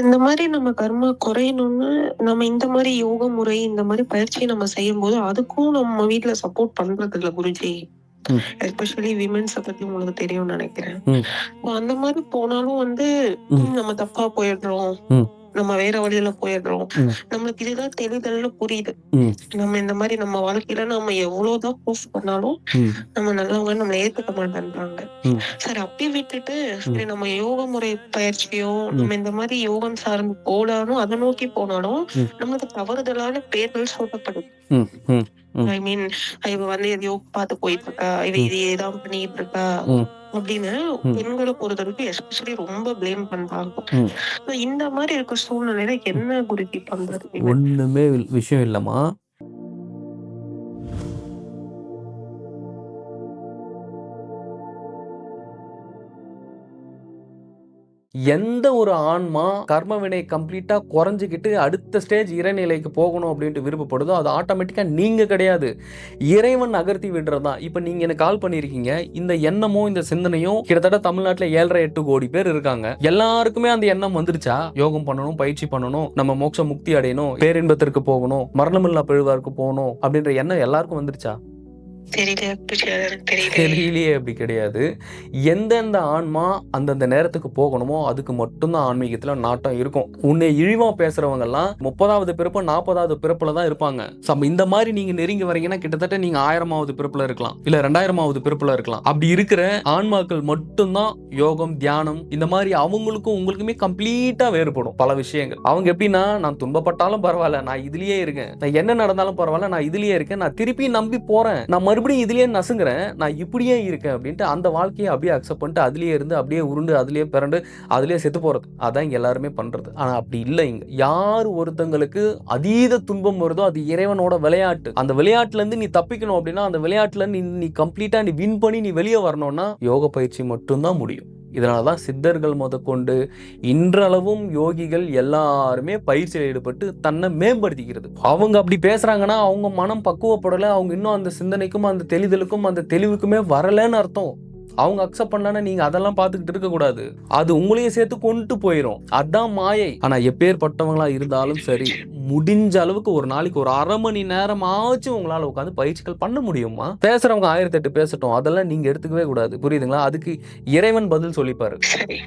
இந்த மாதிரி நம்ம கர்மா குறையணும்னு நம்ம இந்த மாதிரி யோக முறை, இந்த மாதிரி பயிற்சியை நம்ம செய்யும்போது, அதுக்கும் நம்ம வீட்ல சப்போர்ட் பண்றது இல்ல குருஜி. எஸ்பெஷலி விமென்ஸ பத்தி உங்களுக்கு தெரியும்னு நினைக்கிறேன். அந்த மாதிரி போனாலும் வந்து நம்ம தப்பா போயிடுறோம். நம்ம வேற வழியில போயிடுறோம். நம்மளுக்கு இதுதான் தெளிதல்னு புரியுது. நம்ம இந்த மாதிரி நம்ம வாழ்க்கையில நம்ம எவ்வளவுதான் ப்ரூஃப் பண்ணாலும் நம்ம நல்லவங்க நம்மள ஏத்துக்க மாட்டேன்றாங்க. சரி அப்படி விட்டுட்டு சரி நம்ம யோக முறை பயிற்சியோ நம்ம இந்த மாதிரி யோகம் சார்ந்து போனாலும் அதை நோக்கி போனாலும் நம்மளுக்கு தவறுதலான பேர்கள் சூட்டப்படுது. ஐ மீன் இவ வந்து எதையோ பார்த்து போயிட்டு இருக்கா, இவ இதையேதான் பண்ணிட்டு இருக்கா அப்படின்னு பெண்களை பொறுத்தவரைக்கும் எஸ்பெஷலி ரொம்ப பிளேம் பண்றாங்க. இந்த மாதிரி இருக்க சூழ்நிலையில என்ன குருஜி பண்றது? ஒண்ணுமே விஷயம் இல்லம்மா. எந்த ஒரு ஆன்மா கர்ம வினை கம்ப்ளீட்டா குறைஞ்சிக்கிட்டு அடுத்த ஸ்டேஜ் இறைநிலைக்கு போகணும் அப்படின்ட்டு விருப்பப்படுதோ அது ஆட்டோமேட்டிக்கா நீங்க கிடையாது, இறைவன் நகர்த்தி விடுறதுதான். இப்ப நீங்க எனக்கு கால் பண்ணிருக்கீங்க, இந்த எண்ணமும் இந்த சிந்தனையும் கிட்டத்தட்ட தமிழ்நாட்டுல 7.5-8 கோடி பேர் இருக்காங்க. எல்லாருக்குமே அந்த எண்ணம் வந்துருச்சா? யோகம் பண்ணணும், பயிற்சி பண்ணணும், நம்ம மோட்ச முக்தி அடையணும், பேரின்பத்திற்கு போகணும், மரணமில்லா பெழுவாருக்கு போகணும் அப்படின்ற எண்ணம் எல்லாருக்கும் வந்துருச்சா? தெரியலையே. அப்படி கிடையாது. எந்தெந்த ஆன்மா அந்தந்த நேரத்துக்கு போகணுமோ அதுக்கு மட்டும்தான் ஆன்மீகத்துல நாட்டம் இருக்கும். உன்னை இழிவா பேசுறவங்க எல்லாம் 30வது பிறப்பு 40வது பிறப்புல தான் இருப்பாங்க. இந்த மாதிரி நீங்க நெருங்கி வரீங்கன்னா கிட்டத்தட்ட நீங்க 1000வது பிறப்புல இருக்கலாம், இல்ல 2000வது பிறப்புல இருக்கலாம். அப்படி இருக்கிற ஆன்மாக்கள் மட்டும்தான் யோகம், தியானம் இந்த மாதிரி அவங்களுக்கும் உங்களுக்குமே கம்ப்ளீட்டா வேறுபடும் பல விஷயங்கள். அவங்க எப்படின்னா, நான் துன்பப்பட்டாலும் பரவாயில்ல, நான் இதுலயே இருக்கேன், நான் என்ன நடந்தாலும் பரவாயில்ல, நான் இதுலயே இருக்கேன், நான் திருப்பி நம்பி போறேன், நான் மறுபடியும் இதுலயே நசுங்குறேன், நான் இப்படியே இருக்கேன் அப்படின்ட்டு அந்த வாழ்க்கையை அப்படியே அக்செப்ட் பண்ணிட்டு அதுலயே இருந்து அப்படியே உருண்டு அதுலயே பிறண்டு அதுலயே செத்து போறது. அதான் இங்க எல்லாருமே பண்றது. ஆனா அப்படி இல்லை. இங்க யார் ஒருத்தங்களுக்கு அதீத துன்பம் வருதோ அது இறைவனோட விளையாட்டு. அந்த விளையாட்டுல இருந்து நீ தப்பிக்கணும் அப்படின்னா, அந்த விளையாட்டுல நீ கம்ப்ளீட்டா நீ வின் பண்ணி நீ வெளியே வரணும்னா யோக பயிற்சி மட்டும்தான் முடியும். இதனாலதான் சித்தர்கள் முதற்கொண்டு இன்றளவும் யோகிகள் எல்லாருமே பயிற்சியில் ஈடுபட்டு தன்னை மேம்படுத்திக்கிறது. அவங்க அப்படி பேசுறாங்கன்னா அவங்க மனம் பக்குவப்படலை, அவங்க இன்னும் அந்த சிந்தனைக்கும் அந்த தெளிதலுக்கும் அந்த தெளிவுக்குமே வரலன்னு அர்த்தம். அவங்க அக்செப்ட் பண்ணலன்னா நீங்க அதெல்லாம் பார்த்துக்கிட்டு இருக்க கூடாது, அது உங்களையே சேர்த்து கொண்டு போயிடும். அதான் மாயை. ஆனா எப்பேற்பட்டவங்களா இருந்தாலும் சரி, முடிஞ்ச அளவுக்கு ஒரு நாளைக்கு ஒரு 1/2 மணி நேரம் ஆச்சு உங்களால உட்காந்து பயிற்சிகள் பண்ண முடியுமா? பேசுறவங்க 1008 பேசட்டும், அதெல்லாம் நீங்க எடுத்துக்கவே கூடாது. புரியுதுங்களா? அதுக்கு இறைவன் பதில் சொல்லிப்பாரு.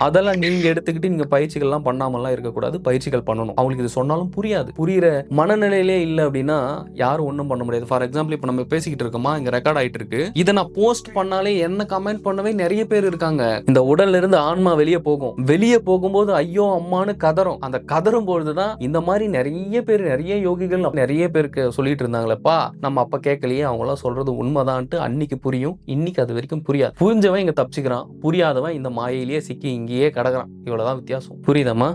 அதெல்லாம் நீங்க எடுத்துக்கிட்டு நீங்க பயிற்சிகள் எல்லாம் பண்ணாமலாம் இருக்கக்கூடாது, பயிற்சிகள் பண்ணணும். அவங்களுக்கு இது சொன்னாலும் புரியாது, புரியுற மனநிலையிலே இல்லை அப்படின்னா யாரும் ஒன்றும் பண்ண முடியாது. ஃபார் எக்ஸாம்பிள் இப்போ நம்ம பேசிக்கிட்டு இருக்கோமா, இங்க ரெக்கார்ட் ஆயிட்டு இருக்கு, இதை நான் போஸ்ட் பண்ணாலே என்ன கமெண்ட் பண்ணவே நிறைய பேர் இருக்காங்க. இந்த உடல்ல இருந்து ஆன்மா வெளியே போகும், வெளியே போகும்போது ஐயோ அம்மானு கதறும். அந்த கதறும் பொழுதுதான் இந்த மாதிரி நிறைய பேர், நிறைய யோகிகள் நிறைய பேருக்கு சொல்லிட்டு இருந்தாங்களேப்பா, நம்ம அப்ப கேட்கலையே, அவங்க எல்லாம் சொல்றது உண்மைதான்ட்டு அன்னைக்கு புரியும், இன்னைக்கு அது வரைக்கும் புரியாது. புரிஞ்சவன் இங்க தப்பிச்சுக்கிறான், புரியாதவன் இந்த மாயையிலேயே சிக்கி இங்கேயே கிடக்குறான். இவ்வளவுதான் வித்தியாசம். புரியுதம்மா?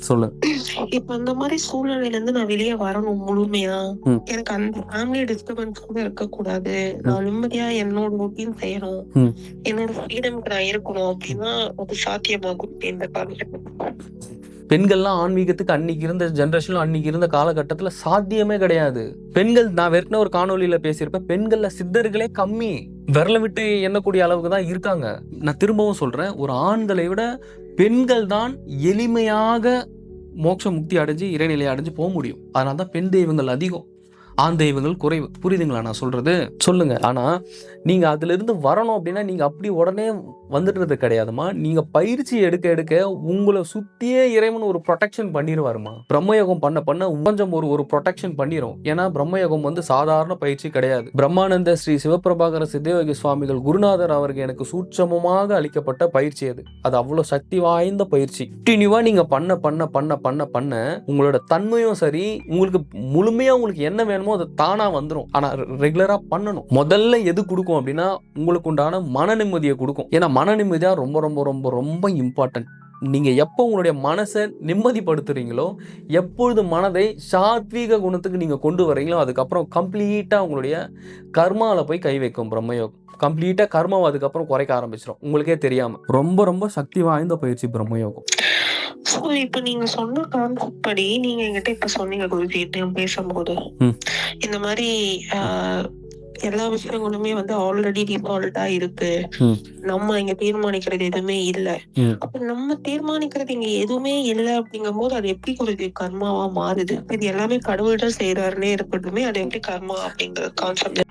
சொல்லு. இப்ப அந்த மாதிரி சூழ்நிலையில இருந்து நான் வெளியே வரணும் முழுமையா, எனக்கு அந்த ஃபேமிலி டிஸ்டர்பன்ஸ் கூட இருக்கக்கூடாது, நான் நிம்மதியா என்னோட ரொட்டீன் செய்யணும், என்னோட ஃப்ரீடம்க்கு நான் இருக்கணும் அப்படின்னா அது சாத்தியமாகும் இந்த காலகட்டத்தில்? பெண்கள்லாம் ஆன்மீகத்துக்கு அன்னைக்கு இருந்த ஜென்ரேஷன்ல அன்னைக்கு இருந்த காலகட்டத்துல சாத்தியமே கிடையாது. பெண்கள், நான் வேற ஒரு காணொலியில பேசியிருப்பேன், பெண்கள்ல சித்தர்களே கம்மி, விரல விட்டு எண்ணக்கூடிய அளவுக்கு தான் இருக்காங்க. நான் திரும்பவும் சொல்றேன், ஒரு ஆண்களை விட பெண்கள் தான் எளிமையாக மோட்ச முக்தி அடைஞ்சு இறைநிலை அடைஞ்சு போக முடியும். அதனால்தான் பெண் தெய்வங்கள் அதிகம், ஆண் தெய்வங்கள் குறைவு. புரியுதுங்களா நான் சொல்றது? சொல்லுங்க. ஆனா நீங்க அதுல இருந்து வரணும் அப்படின்னா நீங்க அப்படி உடனே வந்துடுறது கிடையாதுமா. நீங்க பயிற்சி எடுக்க எடுக்க உங்களை சுத்தியே இறைவன் ஒரு ப்ரொடெக்ஷன் பண்ணிடுவாருமா. பிரம்மயோகம் பண்ண பண்ண கொஞ்சம் ஒரு ப்ரொடெக்ஷன் பண்ணிடும். ஏன்னா பிரம்மயோகம் வந்து சாதாரண பயிற்சி கிடையாது. பிரம்மானந்த ஸ்ரீ சிவபிரபாகர சித்தயோகி சுவாமிகள் குருநாதர் அவருக்கு எனக்கு சூட்சமமாக அளிக்கப்பட்ட பயிற்சி அது. அது அவ்வளவு சக்தி வாய்ந்த பயிற்சி. கண்டினியூவா நீங்க பண்ண பண்ண பண்ண பண்ண பண்ண உங்களோட தன்மையும் சரி, உங்களுக்கு முழுமையா உங்களுக்கு என்ன வேணுமோ அது தானா வந்துடும். ஆனா ரெகுலரா பண்ணணும். முதல்ல எது கொடுக்கும் அப்படின்னா உங்களுக்கு உண்டான மன நிம்மதியை கொடுக்கும். ஏன்னா மன நிம்மதியா ரொம்ப ரொம்ப ரொம்ப ரொம்ப இம்பார்ட்டன்ட். நீங்க எப்போ உங்களுடைய மனசை நிம்மதிப்படுத்துறீங்களோ, எப்பொழுது மனதை சாத்வீக குணத்துக்கு நீங்க கொண்டு வரீங்களோ, அதுக்கப்புறம் கம்ப்ளீட்டா உங்களுடைய கர்மால போய் கை வைக்கும் பிரம்மயோகம். கம்ப்ளீட்டா கர்மாவை அதுக்கப்புறம் குறைக்க ஆரம்பிச்சிடும் உங்களுக்கே தெரியாம. ரொம்ப ரொம்ப சக்தி வாய்ந்த பயிற்சி பிரம்மயோகம். இப்ப நீங்க சொன்ன கான்செப்ட் படி நீங்க என்கிட்ட இப்ப சொன்னீங்க குருஜி பேசும்போது, இந்த மாதிரி எல்லா விஷயங்களுமே வந்து ஆல்ரெடி டிஃபால்ட்டா இருக்கு. நம்ம இங்க தீர்மானிக்கிறது எதுவுமே இல்ல. அப்ப நம்ம தீர்மானிக்கிறது இங்க எதுவுமே இல்ல அப்படிங்கும்போது அது எப்படி ஒரு கர்மாவா மாறுது? இது எல்லாமே கடவுள் தான் செய்றாருன்னே இருக்கட்டுமே, அது எப்படி கர்மா அப்படிங்கிற கான்செப்ட்